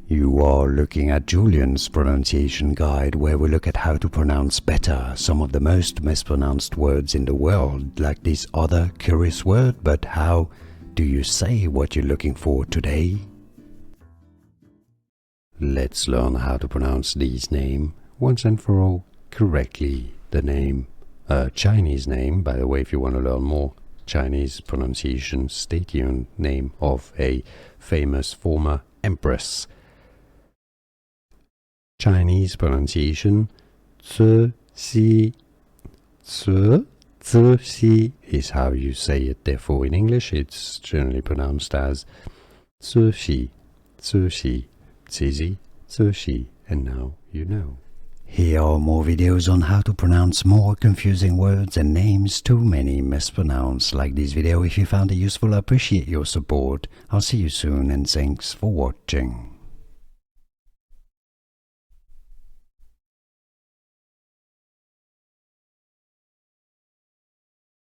You are looking at Julian's pronunciation guide, where we look at how to pronounce better some of the most mispronounced words in the world, like this other curious word. But how do you say what you're looking for today? Let's learn how to pronounce this name once and for all correctly. The name, a Chinese name, by the way, if you want to learn more Chinese pronunciation, stay tuned. Name of a famous former empress. Chinese pronunciation, Cixi. Cixi is how you say it. Therefore, in English, it's generally pronounced as Cixi, Cixi, Cixi, Cixi, and now you know. Here are more videos on how to pronounce more confusing words and names too many mispronounced. Like this video if you found it useful. I appreciate your support. I'll see you soon and thanks for watching.